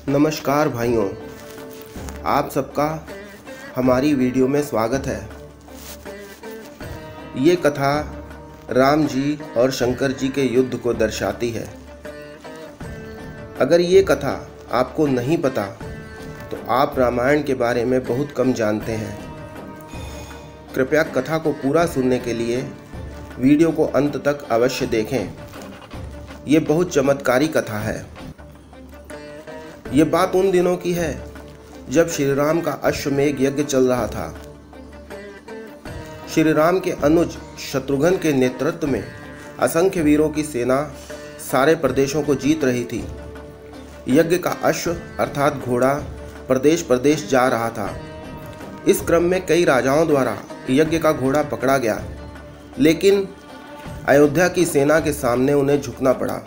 नमस्कार भाइयों, आप सबका हमारी वीडियो में स्वागत है। ये कथा राम जी और शंकर जी के युद्ध को दर्शाती है। अगर ये कथा आपको नहीं पता तो आप रामायण के बारे में बहुत कम जानते हैं। कृपया कथा को पूरा सुनने के लिए वीडियो को अंत तक अवश्य देखें। ये बहुत चमत्कारी कथा है। ये बात उन दिनों की है जब श्री राम का अश्वमेध यज्ञ चल रहा था। श्री राम के अनुज शत्रुघ्न के नेतृत्व में असंख्य वीरों की सेना सारे प्रदेशों को जीत रही थी। यज्ञ का अश्व अर्थात घोड़ा प्रदेश प्रदेश जा रहा था। इस क्रम में कई राजाओं द्वारा यज्ञ का घोड़ा पकड़ा गया, लेकिन अयोध्या की सेना के सामने उन्हें झुकना पड़ा।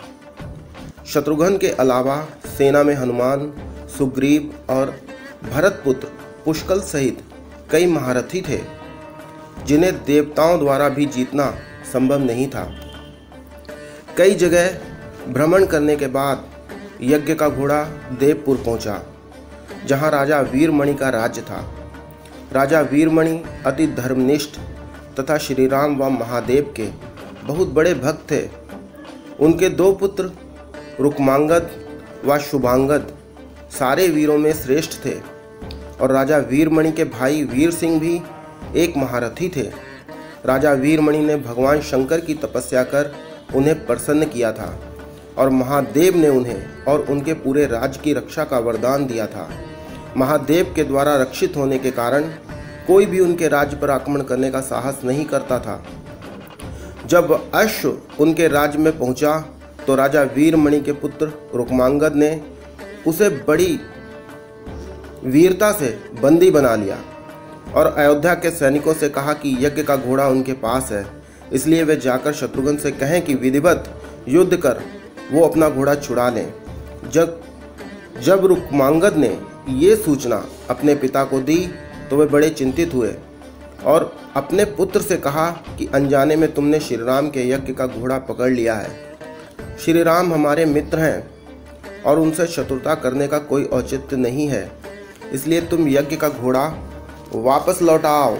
शत्रुघ्न के अलावा सेना में हनुमान, सुग्रीव और भरतपुत्र पुष्कल सहित कई महारथी थे, जिन्हें देवताओं द्वारा भी जीतना संभव नहीं था। कई जगह भ्रमण करने के बाद यज्ञ का घोड़ा देवपुर पहुंचा, जहां राजा वीरमणि का राज्य था। राजा वीरमणि अति धर्मनिष्ठ तथा श्री राम व महादेव के बहुत बड़े भक्त थे। उनके दो पुत्र रुक्मांगद व शुभांगद सारे वीरों में श्रेष्ठ थे और राजा वीरमणि के भाई वीर सिंह भी एक महारथी थे। राजा वीरमणि ने भगवान शंकर की तपस्या कर उन्हें प्रसन्न किया था और महादेव ने उन्हें और उनके पूरे राज्य की रक्षा का वरदान दिया था। महादेव के द्वारा रक्षित होने के कारण कोई भी उनके राज्य पर आक्रमण करने का साहस नहीं करता था। जब अश्व उनके राज्य में पहुंचा तो राजा वीरमणि के पुत्र रुक्मांगद ने उसे बड़ी वीरता से बंदी बना लिया और अयोध्या के सैनिकों से कहा कि यज्ञ का घोड़ा उनके पास है, इसलिए वे जाकर शत्रुघ्न से कहें कि विधिवत युद्ध कर वो अपना घोड़ा छुड़ा लें। जब रुक्मांगद ने ये सूचना अपने पिता को दी तो वे बड़े चिंतित हुए और अपने पुत्र से कहा कि अनजाने में तुमने श्री राम के यज्ञ का घोड़ा पकड़ लिया है। श्री राम हमारे मित्र हैं और उनसे शत्रुता करने का कोई औचित्य नहीं है, इसलिए तुम यज्ञ का घोड़ा वापस लौटाओ।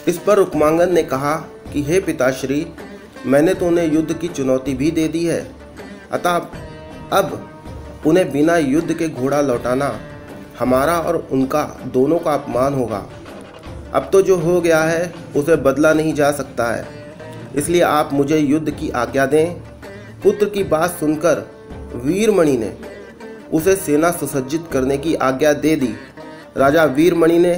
इस पर रुक्मांगद ने कहा कि हे पिताश्री, मैंने तो उन्हें युद्ध की चुनौती भी दे दी है, अतः अब उन्हें बिना युद्ध के घोड़ा लौटाना हमारा और उनका दोनों का अपमान होगा। अब तो जो हो गया है उसे बदला नहीं जा सकता है, इसलिए आप मुझे युद्ध की आज्ञा दें। पुत्र की बात सुनकर वीरमणि ने उसे सेना सुसज्जित करने की आज्ञा दे दी। राजा वीरमणि ने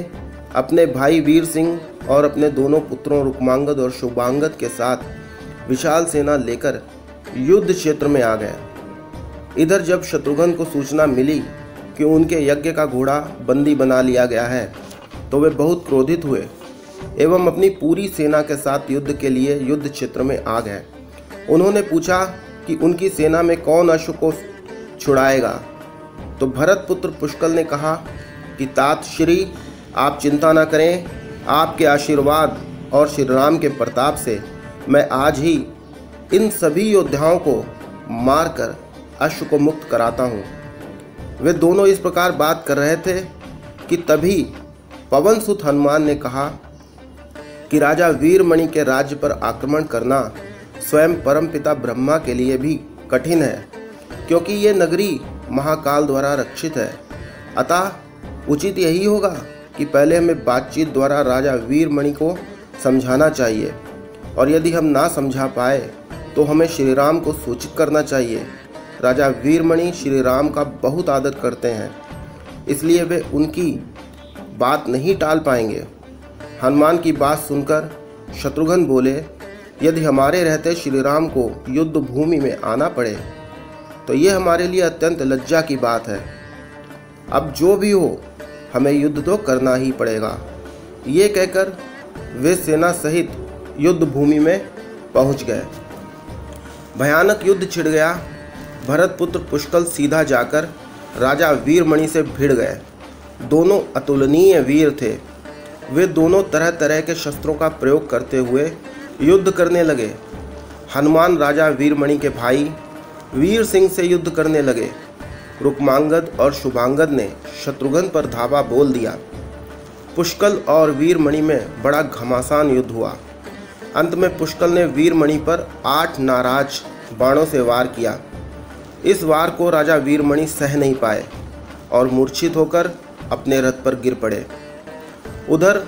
अपने भाई वीर सिंह और अपने दोनों पुत्रों रुक्मांगद और शुभांगद के साथ विशाल सेना लेकर युद्ध क्षेत्र में आ गए। इधर जब शत्रुघ्न को सूचना मिली कि उनके यज्ञ का घोड़ा बंदी बना लिया गया है तो वे बहुत क्रोधित हुए एवं अपनी पूरी सेना के साथ युद्ध के लिए युद्ध क्षेत्र में आ गए। उन्होंने पूछा कि उनकी सेना में कौन अश्व को छुड़ाएगा, तो भरतपुत्र पुष्कल ने कहा कि तात श्री, आप चिंता न करें, आपके आशीर्वाद और श्री राम के प्रताप से मैं आज ही इन सभी योद्धाओं को मारकर अश्व को मुक्त कराता हूँ। वे दोनों इस प्रकार बात कर रहे थे कि तभी पवन सुत हनुमान ने कहा कि राजा वीरमणि के राज्य पर आक्रमण करना स्वयं परमपिता ब्रह्मा के लिए भी कठिन है, क्योंकि ये नगरी महाकाल द्वारा रक्षित है। अतः उचित यही होगा कि पहले हमें बातचीत द्वारा राजा वीरमणि को समझाना चाहिए, और यदि हम ना समझा पाए तो हमें श्री राम को सूचित करना चाहिए। राजा वीरमणि श्री राम का बहुत आदर करते हैं, इसलिए वे उनकी बात नहीं टाल पाएंगे। हनुमान की बात सुनकर शत्रुघ्न बोले, यदि हमारे रहते श्री राम को युद्ध भूमि में आना पड़े तो ये हमारे लिए अत्यंत लज्जा की बात है। अब जो भी हो, हमें युद्ध तो करना ही पड़ेगा। ये कहकर वे सेना सहित युद्ध भूमि में पहुंच गए। भयानक युद्ध छिड़ गया। भरतपुत्र पुष्कल सीधा जाकर राजा वीरमणि से भिड़ गए। दोनों अतुलनीय वीर थे। वे दोनों तरह तरह के शस्त्रों का प्रयोग करते हुए युद्ध करने लगे। हनुमान राजा वीरमणि के भाई वीर सिंह से युद्ध करने लगे। रुक्मांगद और शुभांगद ने शत्रुघ्न पर धावा बोल दिया। पुष्कल और वीरमणि में बड़ा घमासान युद्ध हुआ। अंत में पुष्कल ने वीरमणि पर 8 नाराज बाणों से वार किया। इस वार को राजा वीरमणि सह नहीं पाए और मूर्छित होकर अपने रथ पर गिर पड़े। उधर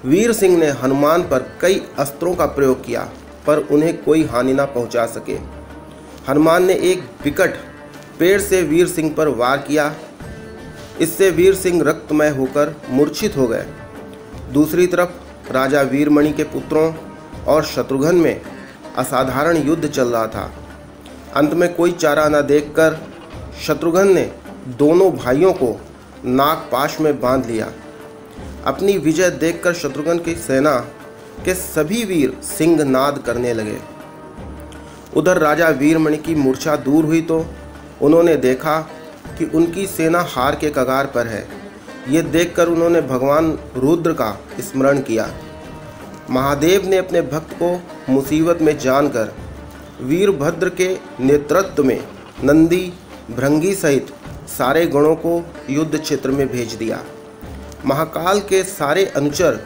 वीर सिंह ने हनुमान पर कई अस्त्रों का प्रयोग किया, पर उन्हें कोई हानि न पहुंचा सके। हनुमान ने एक विकट पेड़ से वीर सिंह पर वार किया। इससे वीर सिंह रक्तमय होकर मूर्छित हो गए। दूसरी तरफ राजा वीरमणि के पुत्रों और शत्रुघ्न में असाधारण युद्ध चल रहा था। अंत में कोई चारा न देखकर शत्रुघ्न ने दोनों भाइयों को नागपाश में बांध लिया। अपनी विजय देखकर शत्रुघ्न की सेना के सभी वीर सिंहनाद करने लगे। उधर राजा वीरमणि की मूर्छा दूर हुई तो उन्होंने देखा कि उनकी सेना हार के कगार पर है। ये देखकर उन्होंने भगवान रुद्र का स्मरण किया। महादेव ने अपने भक्त को मुसीबत में जानकर वीरभद्र के नेतृत्व में नंदी, भृंगी सहित सारे गणों को युद्ध क्षेत्र में भेज दिया। महाकाल के सारे अनुचर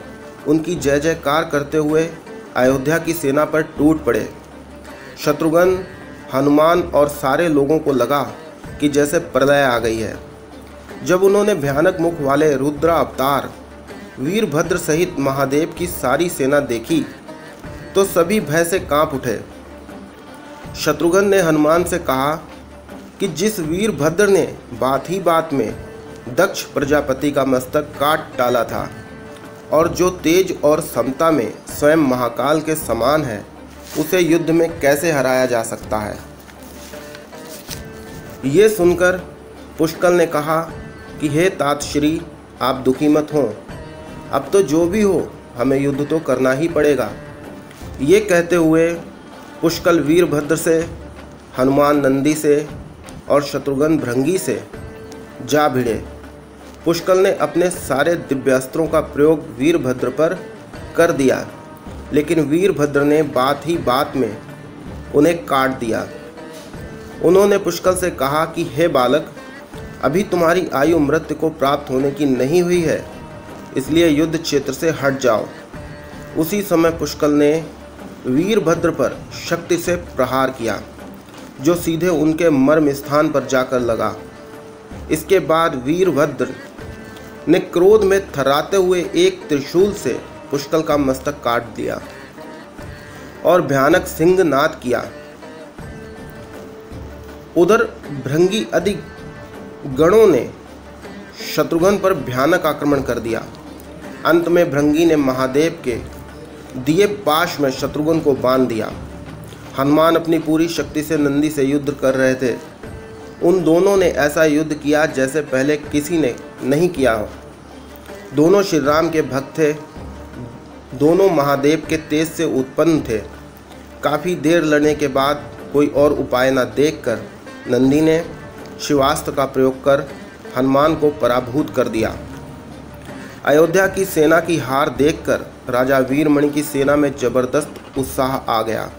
उनकी जय जयकार करते हुए अयोध्या की सेना पर टूट पड़े। शत्रुघ्न, हनुमान और सारे लोगों को लगा कि जैसे प्रलय आ गई है। जब उन्होंने भयानक मुख वाले रुद्र अवतार वीरभद्र सहित महादेव की सारी सेना देखी तो सभी भय से कांप उठे। शत्रुघ्न ने हनुमान से कहा कि जिस वीरभद्र ने बात ही बात में दक्ष प्रजापति का मस्तक काट डाला था और जो तेज और समता में स्वयं महाकाल के समान है, उसे युद्ध में कैसे हराया जा सकता है। ये सुनकर पुष्कल ने कहा कि हे तात श्री, आप दुखी मत हो। अब तो जो भी हो, हमें युद्ध तो करना ही पड़ेगा। ये कहते हुए पुष्कल वीरभद्र से, हनुमान नंदी से और शत्रुघ्न भृंगी से जा भिड़े। पुष्कल ने अपने सारे दिव्यास्त्रों का प्रयोग वीरभद्र पर कर दिया, लेकिन वीरभद्र ने बात ही बात में उन्हें काट दिया। उन्होंने पुष्कल से कहा कि हे बालक, अभी तुम्हारी आयु मृत्यु को प्राप्त होने की नहीं हुई है, इसलिए युद्ध क्षेत्र से हट जाओ। उसी समय पुष्कल ने वीरभद्र पर शक्ति से प्रहार किया, जो सीधे उनके मर्म स्थान पर जाकर लगा। इसके बाद वीरभद्र ने क्रोध में थर्राते हुए एक त्रिशूल से पुष्कल का मस्तक काट दिया और भयानक सिंहनाद किया। उधर भृंगी आदि गणों ने शत्रुघ्न पर भयानक आक्रमण कर दिया। अंत में भृंगी ने महादेव के दिए पाश में शत्रुघ्न को बांध दिया। हनुमान अपनी पूरी शक्ति से नंदी से युद्ध कर रहे थे। उन दोनों ने ऐसा युद्ध किया जैसे पहले किसी ने नहीं किया हो। दोनों श्री राम के भक्त थे। दोनों महादेव के तेज से उत्पन्न थे। काफ़ी देर लड़ने के बाद कोई और उपाय न देखकर नंदी ने शिवास्त्र का प्रयोग कर हनुमान को पराभूत कर दिया। अयोध्या की सेना की हार देखकर राजा वीरमणि की सेना में जबरदस्त उत्साह आ गया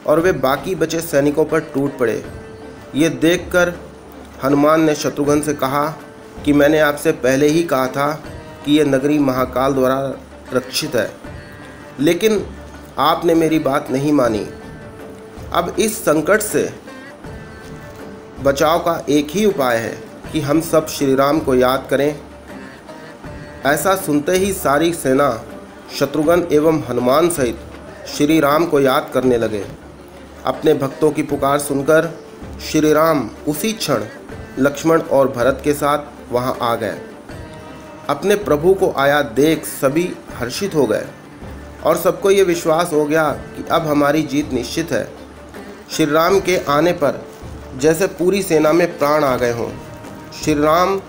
और वे बाकी बचे सैनिकों पर टूट पड़े। ये देखकर हनुमान ने शत्रुघ्न से कहा कि मैंने आपसे पहले ही कहा था कि यह नगरी महाकाल द्वारा रक्षित है, लेकिन आपने मेरी बात नहीं मानी। अब इस संकट से बचाव का एक ही उपाय है कि हम सब श्री राम को याद करें। ऐसा सुनते ही सारी सेना शत्रुघ्न एवं हनुमान सहित श्री राम को याद करने लगे। अपने भक्तों की पुकार सुनकर श्री राम उसी क्षण लक्ष्मण और भरत के साथ वहां आ गए। अपने प्रभु को आया देख सभी हर्षित हो गए और सबको ये विश्वास हो गया कि अब हमारी जीत निश्चित है। श्री राम के आने पर जैसे पूरी सेना में प्राण आ गए हों। श्री राम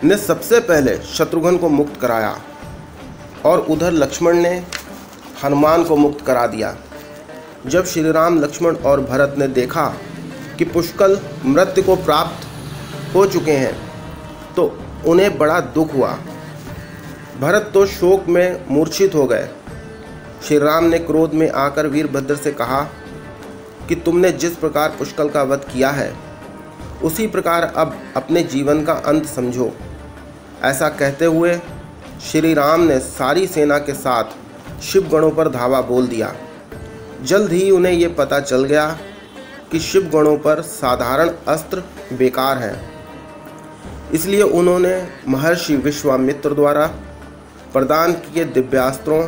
ने सबसे पहले शत्रुघ्न को मुक्त कराया और उधर लक्ष्मण ने हनुमान को मुक्त करा दिया। जब श्री राम, लक्ष्मण और भरत ने देखा कि पुष्कल मृत्यु को प्राप्त हो चुके हैं तो उन्हें बड़ा दुख हुआ। भरत तो शोक में मूर्छित हो गए। श्री राम ने क्रोध में आकर वीरभद्र से कहा कि तुमने जिस प्रकार पुष्कल का वध किया है उसी प्रकार अब अपने जीवन का अंत समझो। ऐसा कहते हुए श्री राम ने सारी सेना के साथ शिवगणों पर धावा बोल दिया। जल्द ही उन्हें ये पता चल गया कि शिवगणों पर साधारण अस्त्र बेकार है, इसलिए उन्होंने महर्षि विश्वामित्र द्वारा प्रदान किए दिव्यास्त्रों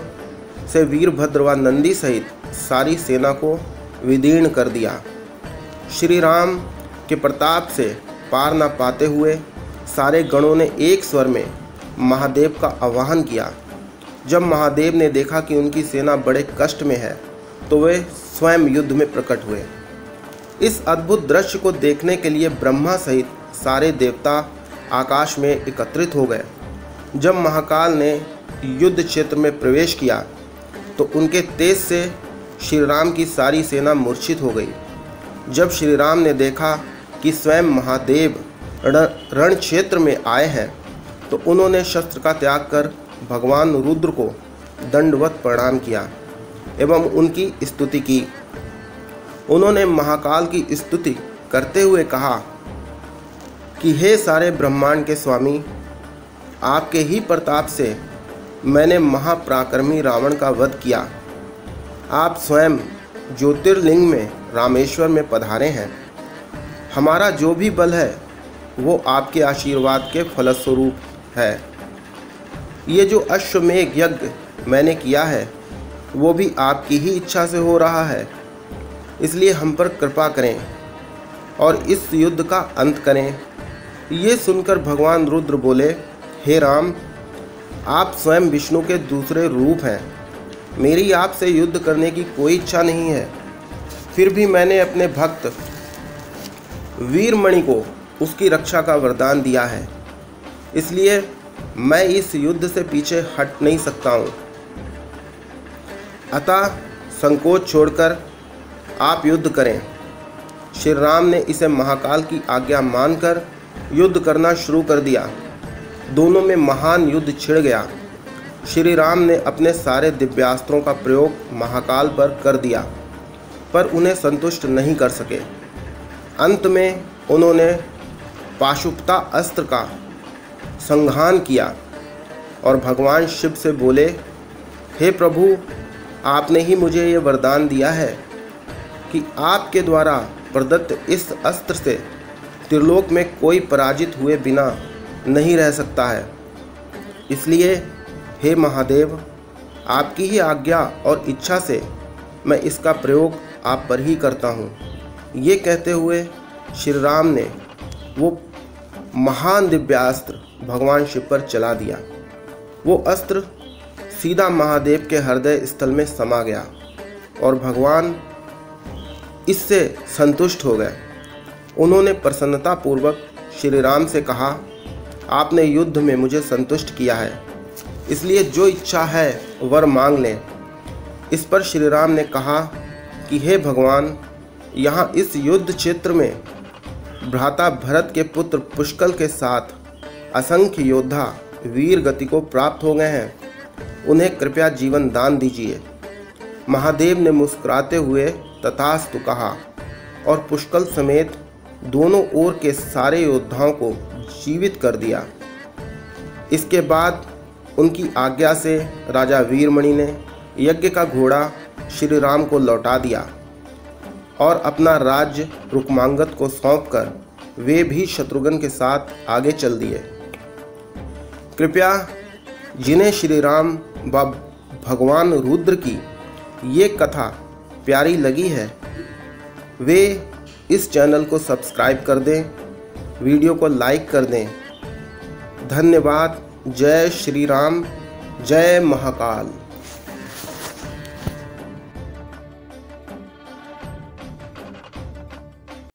से वीरभद्र व नंदी सहित सारी सेना को विदीर्ण कर दिया। श्री राम के प्रताप से पार न पाते हुए सारे गणों ने एक स्वर में महादेव का आह्वान किया। जब महादेव ने देखा कि उनकी सेना बड़े कष्ट में है तो वे स्वयं युद्ध में प्रकट हुए। इस अद्भुत दृश्य को देखने के लिए ब्रह्मा सहित सारे देवता आकाश में एकत्रित हो गए। जब महाकाल ने युद्ध क्षेत्र में प्रवेश किया तो उनके तेज से श्री राम की सारी सेना मूर्छित हो गई। जब श्री राम ने देखा कि स्वयं महादेव रण क्षेत्र में आए हैं तो उन्होंने शस्त्र का त्याग कर भगवान रुद्र को दंडवत प्रणाम किया एवं उनकी स्तुति की। उन्होंने महाकाल की स्तुति करते हुए कहा कि हे सारे ब्रह्मांड के स्वामी, आपके ही प्रताप से मैंने महापराक्रमी रावण का वध किया। आप स्वयं ज्योतिर्लिंग में रामेश्वर में पधारे हैं। हमारा जो भी बल है वो आपके आशीर्वाद के फलस्वरूप है। ये जो अश्वमेघ यज्ञ मैंने किया है वो भी आपकी ही इच्छा से हो रहा है, इसलिए हम पर कृपा करें और इस युद्ध का अंत करें। ये सुनकर भगवान रुद्र बोले, हे राम, आप स्वयं विष्णु के दूसरे रूप हैं। मेरी आपसे युद्ध करने की कोई इच्छा नहीं है, फिर भी मैंने अपने भक्त वीरमणि को उसकी रक्षा का वरदान दिया है, इसलिए मैं इस युद्ध से पीछे हट नहीं सकता हूँ। अतः संकोच छोड़कर आप युद्ध करें। श्री राम ने इसे महाकाल की आज्ञा मानकर युद्ध करना शुरू कर दिया। दोनों में महान युद्ध छिड़ गया। श्री राम ने अपने सारे दिव्यास्त्रों का प्रयोग महाकाल पर कर दिया, पर उन्हें संतुष्ट नहीं कर सके। अंत में उन्होंने पाशुपता अस्त्र का संघान किया और भगवान शिव से बोले, हे प्रभु, आपने ही मुझे ये वरदान दिया है कि आपके द्वारा प्रदत्त इस अस्त्र से त्रिलोक में कोई पराजित हुए बिना नहीं रह सकता है। इसलिए हे महादेव, आपकी ही आज्ञा और इच्छा से मैं इसका प्रयोग आप पर ही करता हूँ। ये कहते हुए श्री राम ने वो महान दिव्यास्त्र भगवान शिव पर चला दिया। वो अस्त्र सीधा महादेव के हृदय स्थल में समा गया और भगवान इससे संतुष्ट हो गए। उन्होंने प्रसन्नतापूर्वक श्री राम से कहा, आपने युद्ध में मुझे संतुष्ट किया है, इसलिए जो इच्छा है वर मांग लें। इस पर श्री राम ने कहा कि हे भगवान, यहाँ इस युद्ध क्षेत्र में भ्राता भरत के पुत्र पुष्कल के साथ असंख्य योद्धा वीर गति को प्राप्त हो गए हैं, उन्हें कृपया जीवन दान दीजिए। महादेव ने मुस्कुराते हुए तथास्तु कहा और पुष्कल समेत दोनों ओर के सारे योद्धाओं को जीवित कर दिया। इसके बाद उनकी आज्ञा से राजा वीरमणि ने यज्ञ का घोड़ा श्री राम को लौटा दिया और अपना राज्य रुक्मांगद को सौंपकर वे भी शत्रुघ्न के साथ आगे चल दिए। कृपया जिन्हें श्री राम व भगवान रुद्र की ये कथा प्यारी लगी है वे इस चैनल को सब्सक्राइब कर दें, वीडियो को लाइक कर दें। धन्यवाद। जय श्री राम, जय महाकाल।